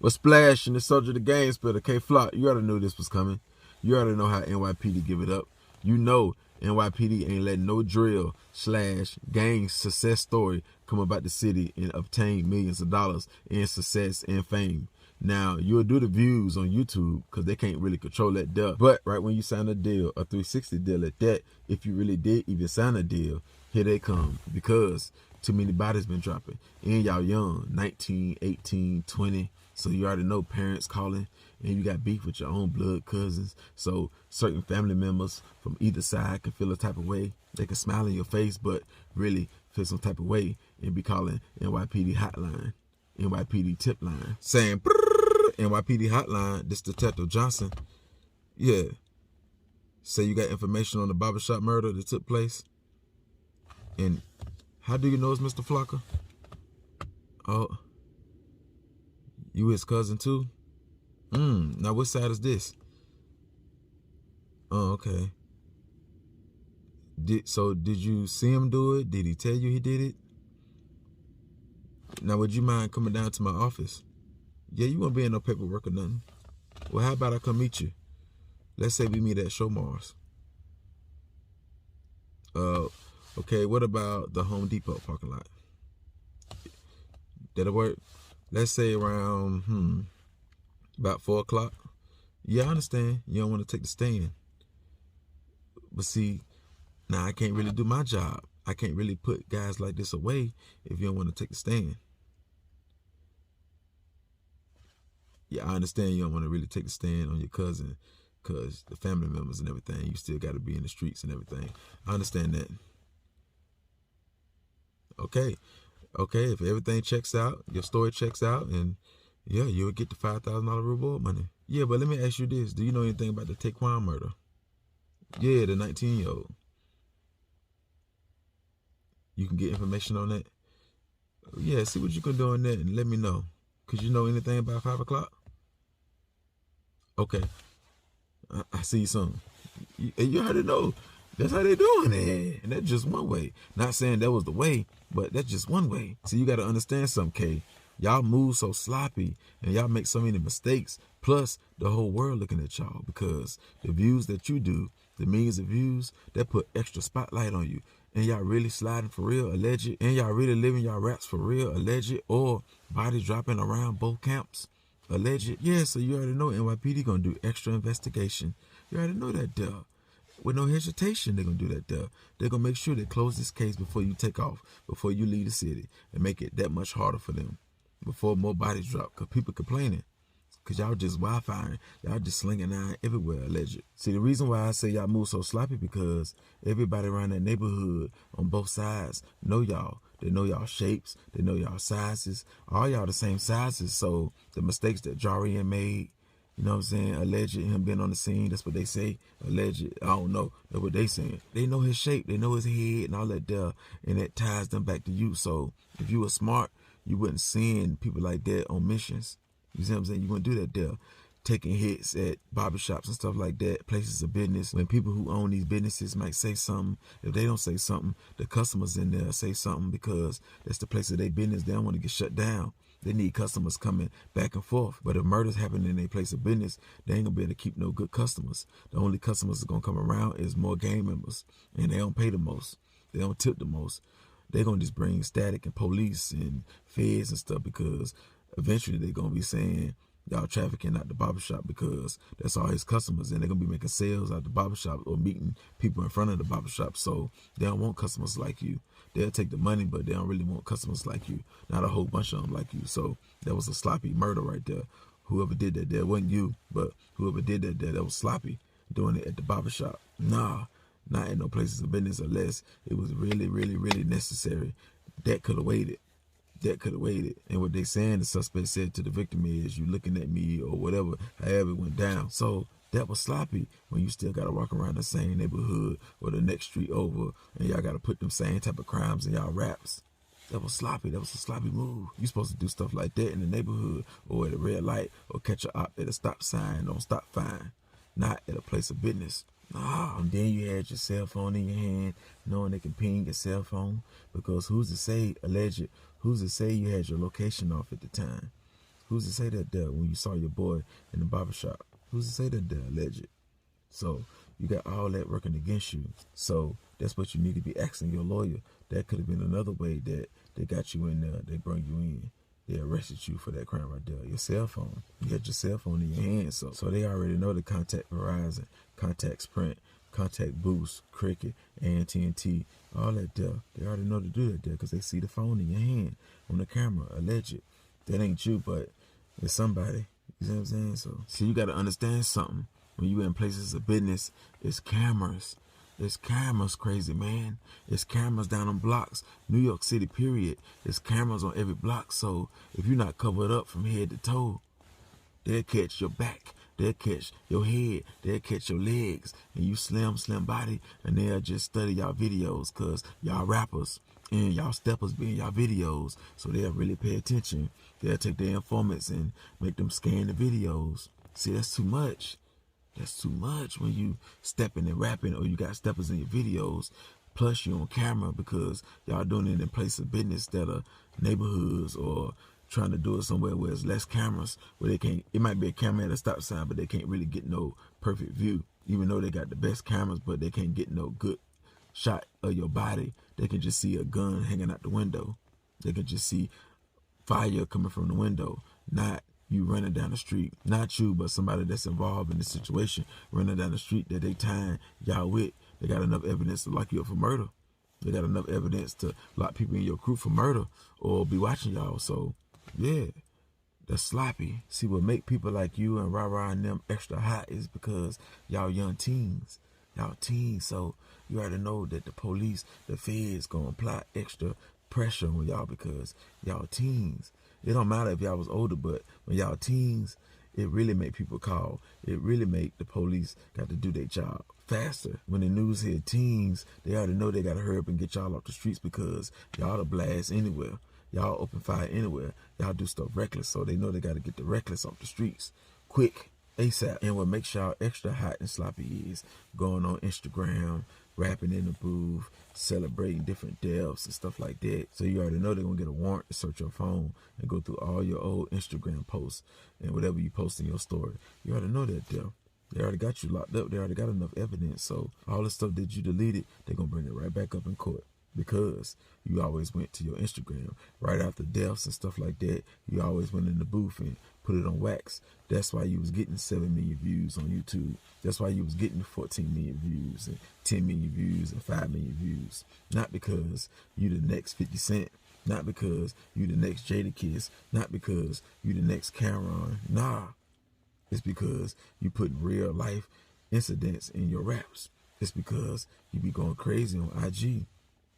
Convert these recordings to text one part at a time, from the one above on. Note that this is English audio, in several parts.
But Splash and the Soldier the Game Splitter, K-Flock, you already knew this was coming. You already know how NYPD give it up. You know NYPD ain't letting no drill / gang success story come about the city and obtain millions of dollars in success and fame. Now, you'll do the views on YouTube because they can't really control that deal. But right when you sign a deal, a 360 deal at that, if you really did even sign a deal, here they come. Because too many bodies been dropping. And y'all young, 19, 18, 20. So you already know parents calling, and you got beef with your own blood cousins. So certain family members from either side can feel a type of way. They can smile in your face, but really feel some type of way and be calling NYPD hotline, NYPD tip line, saying, NYPD hotline, this Detective Johnson. Yeah. Say you got information on the barbershop murder that took place. And how do you know it's Mr. Flocker? Oh, you his cousin too? Now what side is this? Oh, okay. Did you see him do it? Did he tell you he did it? Now would you mind coming down to my office? Yeah, you won't be in no paperwork or nothing. Well, how about I come meet you? Let's say we meet at Show Mars. Okay, what about the Home Depot parking lot? That'll work. Let's say around, about 4 o'clock. Yeah, I understand. You don't want to take the stand. But see, now I can't really do my job. I can't really put guys like this away if you don't want to take the stand. Yeah, I understand you don't want to really take the stand on your cousin because the family members and everything, you still got to be in the streets and everything. I understand that. Okay, if everything checks out, your story checks out, and yeah, you'll get the $5,000 reward money. Yeah, but let me ask you this. Do you know anything about the Taquan murder? Yeah, the 19-year-old. You can get information on that? Yeah, see what you can do on that and let me know. Could you know anything about 5 o'clock? Okay. I see you soon. You already know. That's how they doing it. And that's just one way. Not saying that was the way, but that's just one way. So you got to understand something, K. Y'all move so sloppy and y'all make so many mistakes. Plus, the whole world looking at y'all because the views that you do, the millions of views, that put extra spotlight on you. And y'all really sliding for real, alleged. And y'all really living y'all raps for real, alleged. Or bodies dropping around both camps, alleged. Yeah, so you already know NYPD gonna do extra investigation. You already know that, duh. With no hesitation, they're going to do that there. They're going to make sure they close this case before you take off, before you leave the city, and make it that much harder for them, before more bodies drop, because people complaining, because y'all just Wi-Fiing, y'all just slinging iron everywhere, alleged. See, the reason why I say y'all move so sloppy, because everybody around that neighborhood on both sides know y'all. They know y'all shapes, they know y'all sizes, all y'all the same sizes, so the mistakes that Jarian made, you know what I'm saying? Alleged him being on the scene. That's what they say. Alleged. I don't know. That's what they saying. They know his shape. They know his head and all that there. And that ties them back to you. So if you were smart, you wouldn't send people like that on missions. You see what I'm saying? You wouldn't do that there. Taking hits at barbershops and stuff like that, places of business. When people who own these businesses might say something, if they don't say something, the customers in there say something because that's the place of their business. They don't want to get shut down. They need customers coming back and forth. But if murders happen in their place of business, they ain't gonna be able to keep no good customers. The only customers that's gonna come around is more gang members. And they don't pay the most. They don't tip the most. They're gonna just bring static and police and feds and stuff because eventually they're gonna be saying y'all trafficking out the barbershop because that's all his customers, and they're gonna be making sales out the barbershop or meeting people in front of the barbershop. So they don't want customers like you. They'll take the money, but they don't really want customers like you. Not a whole bunch of them like you. So that was a sloppy murder right there. Whoever did that there, wasn't you, but whoever did that there, that was sloppy, doing it at the barbershop. Nah, not in no places of business unless it was really, really, really necessary. That could have waited. That could have waited. And what they saying, the suspect said to the victim is, you looking at me or whatever, however it went down. So that was sloppy when you still got to walk around the same neighborhood or the next street over and y'all got to put them same type of crimes in y'all raps. That was sloppy. That was a sloppy move. You supposed to do stuff like that in the neighborhood or at a red light or catch a op at a stop sign on stop fine, not at a place of business. Nah, and then you had your cell phone in your hand, knowing they can ping your cell phone because who's to say, alleged, who's to say you had your location off at the time? Who's to say that there when you saw your boy in the barbershop? Who's to say that there alleged? So you got all that working against you. So that's what you need to be asking your lawyer. That could have been another way that they got you in there. They bring you in. They arrested you for that crime right there. Your cell phone. You got your cell phone in your hand. So they already know to contact Verizon, contact Sprint, contact Boost, Cricket, AT&T, all that there. They already know to do that there because they see the phone in your hand on the camera, alleged. That ain't you, but it's somebody. You know what I'm saying? So you got to understand something. When you in places of business, it's cameras. It's cameras, crazy man. It's cameras down on blocks. New York City, period. It's cameras on every block. So if you're not covered up from head to toe, they'll catch your back. They'll catch your head. They'll catch your legs. And you slim body. And they'll just study y'all videos because y'all rappers and y'all steppers be in y'all videos. So they'll really pay attention. They'll take their informants and make them scan the videos. See, that's too much. That's too much when you stepping and rapping or you got steppers in your videos. Plus you on camera because y'all doing it in place of business that are neighborhoods or trying to do it somewhere where there's less cameras, where they can't, it might be a camera at a stop sign, but they can't really get no perfect view. Even though they got the best cameras, but they can't get no good shot of your body. They can just see a gun hanging out the window. They can just see fire coming from the window, not you running down the street. Not you, but somebody that's involved in the situation running down the street that they tying y'all with. They got enough evidence to lock you up for murder. They got enough evidence to lock people in your crew for murder or be watching y'all. So, yeah, that's sloppy. See, what make people like you and Rah-Rah and them extra hot is because y'all young teens. Y'all teens, so you already know that the police, the feds gonna apply extra pressure on y'all because y'all teens. It don't matter if y'all was older, but when y'all teens, it really make people call. It really make the police got to do their job faster. When the news hear teens, they already know they got to hurry up and get y'all off the streets because y'all the blast anywhere. Y'all open fire anywhere. Y'all do stuff reckless, so they know they got to get the reckless off the streets quick, ASAP. And what makes y'all extra hot and sloppy is going on Instagram, rapping in the booth, celebrating different deaths and stuff like that. So you already know they're going to get a warrant to search your phone and go through all your old Instagram posts and whatever you post in your story. You already know that deal. They already got you locked up. They already got enough evidence. So all the stuff that you deleted, they're going to bring it right back up in court because you always went to your Instagram right after deaths and stuff like that. You always went in the booth and put it on wax. That's why you was getting 7 million views on YouTube. That's why you was getting 14 million views and 10 million views and 5 million views. Not because you the next 50 Cent. Not because you the next Jadakiss. Not because you the next Cameron. Nah. It's because you put real life incidents in your raps. It's because you be going crazy on IG.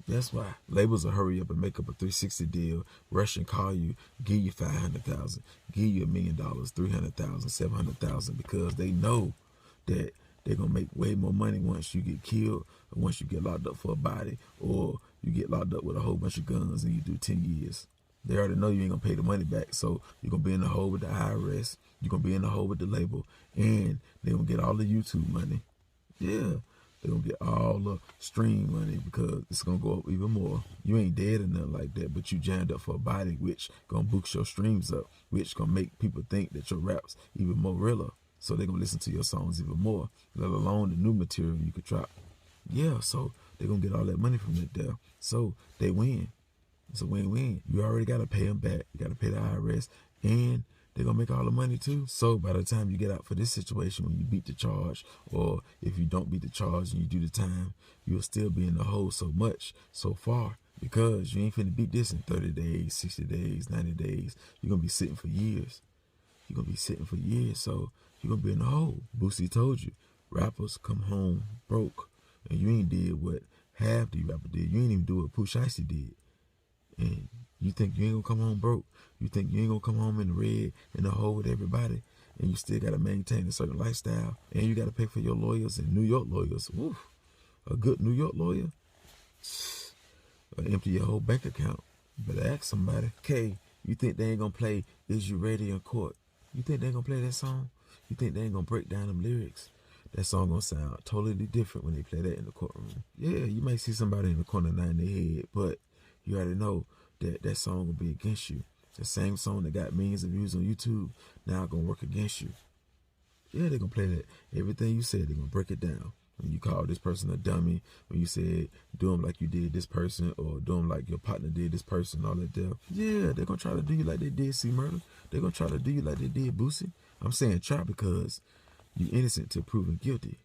That's why labels will hurry up and make up a 360 deal, rush and call you, give you 500,000, give you $1 million, 300,000, 700,000, because they know that they're gonna make way more money once you get killed, or once you get locked up for a body, or you get locked up with a whole bunch of guns and you do 10 years. They already know you ain't gonna pay the money back, so you're gonna be in the hole with the IRS, you're gonna be in the hole with the label, and they're gonna get all the YouTube money. Yeah. They're going to get all the stream money because it's going to go up even more. You ain't dead or nothing like that, but you jammed up for a body, which going to boost your streams up, which going to make people think that your rap's even more realer. So they're going to listen to your songs even more, let alone the new material you could drop. Yeah, so they're going to get all that money from that there. So they win. It's a win-win. You already got to pay them back. You got to pay the IRS, and they're going to make all the money too. So by the time you get out for this situation, when you beat the charge, or if you don't beat the charge and you do the time, you'll still be in the hole so much, so far, because you ain't finna beat this in 30 days, 60 days, 90 days. You're going to be sitting for years. You're going to be sitting for years, so you're going to be in the hole. Boosie told you, rappers come home broke, and you ain't did what half the rapper did. You ain't even do what Pooh Shiesty did. And you think you ain't gonna come home broke? You think you ain't gonna come home in the red, in the hole with everybody, and you still gotta maintain a certain lifestyle, and you gotta pay for your lawyers and New York lawyers. Woof. A good New York lawyer, empty your whole bank account. Better ask somebody. Okay, you think they ain't gonna play Is You Ready in court? You think they ain't gonna play that song? You think they ain't gonna break down them lyrics? That song gonna sound totally different when they play that in the courtroom. Yeah, you may see somebody in the corner nodding their head, but you already know that that song will be against you. The same song that got millions of views on YouTube now gonna work against you. Yeah, they're gonna play that. Everything you said, they're gonna break it down. When you call this person a dummy, when you said do them like you did this person, or do them like your partner did this person, all that there. Yeah, they're gonna try to do you like they did C-Murder. They're gonna try to do you like they did Boosie. I'm saying try because you innocent till proven guilty.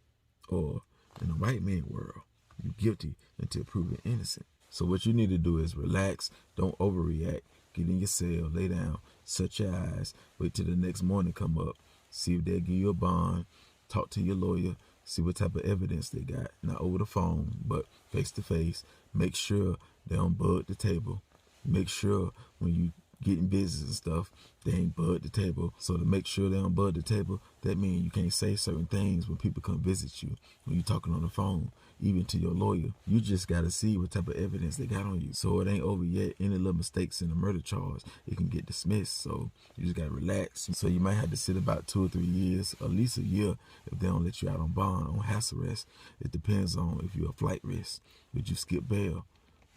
Or in the white man world, you guilty until proven innocent. So what you need to do is relax, don't overreact, get in your cell, lay down, shut your eyes, wait till the next morning come up, see if they'll give you a bond, talk to your lawyer, see what type of evidence they got, not over the phone, but face to face. Make sure they don't bug the table. Make sure when you getting business and stuff, they ain't bug the table. So to make sure they don't bug the table, that means you can't say certain things when people come visit you, when you talking on the phone, even to your lawyer. You just got to see what type of evidence they got on you. So it ain't over yet. Any little mistakes in the murder charge, it can get dismissed. So you just got to relax. So you might have to sit about 2 or 3 years, at least a year, if they don't let you out on bond, on house arrest. It depends on if you're a flight risk. Did you skip bail?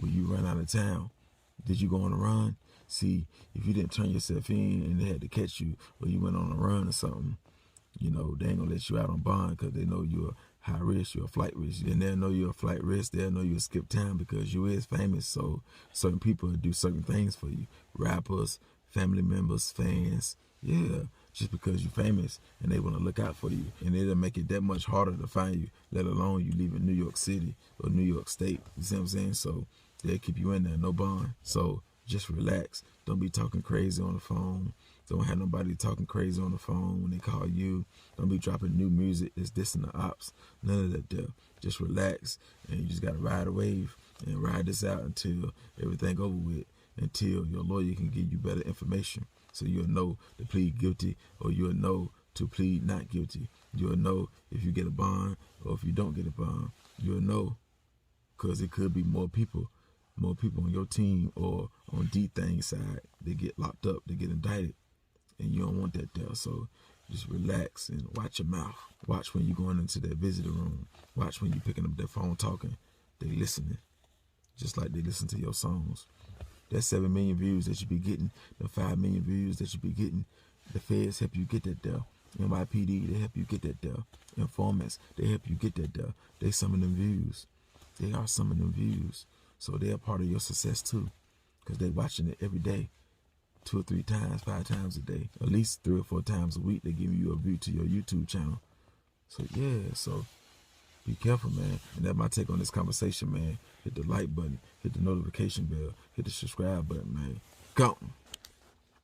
Will you run out of town? Did you go on a run? See, if you didn't turn yourself in and they had to catch you, or you went on a run or something, you know, they ain't gonna let you out on bond because they know you're a high risk, you're a flight risk. And they'll know you're a flight risk, they'll know you'll skip town because you is famous. So certain people do certain things for you. Rappers, family members, fans, yeah, just because you're famous and they want to look out for you. And it'll make it that much harder to find you, let alone you leaving New York City or New York State. You see what I'm saying? So they'll keep you in there, no bond. So just relax. Don't be talking crazy on the phone. Don't have nobody talking crazy on the phone when they call you. Don't be dropping new music that's dissing the ops. None of that there. Just relax, and you just got to ride a wave and ride this out until everything over with, until your lawyer can give you better information. So you'll know to plead guilty, or you'll know to plead not guilty. You'll know if you get a bond or if you don't get a bond. You'll know, because it could be more people on your team or on D-Thing's side. They get locked up, they get indicted, and you don't want that there. So just relax and watch your mouth. Watch when you're going into that visitor room. Watch when you're picking up their phone talking. They listening, just like they listen to your songs. That 7 million views that you be getting, the 5 million views that you be getting, the feds help you get that there. NYPD, they help you get that there. Informants, they help you get that there. They some of them views. They are some of them views. So they're part of your success too, because they're watching it every day, 2 or 3 times, 5 times a day, at least 3 or 4 times a week. They're giving you a view to your YouTube channel. So yeah, so be careful, man. And that's my take on this conversation, man. Hit the like button, hit the notification bell, hit the subscribe button, man. Go.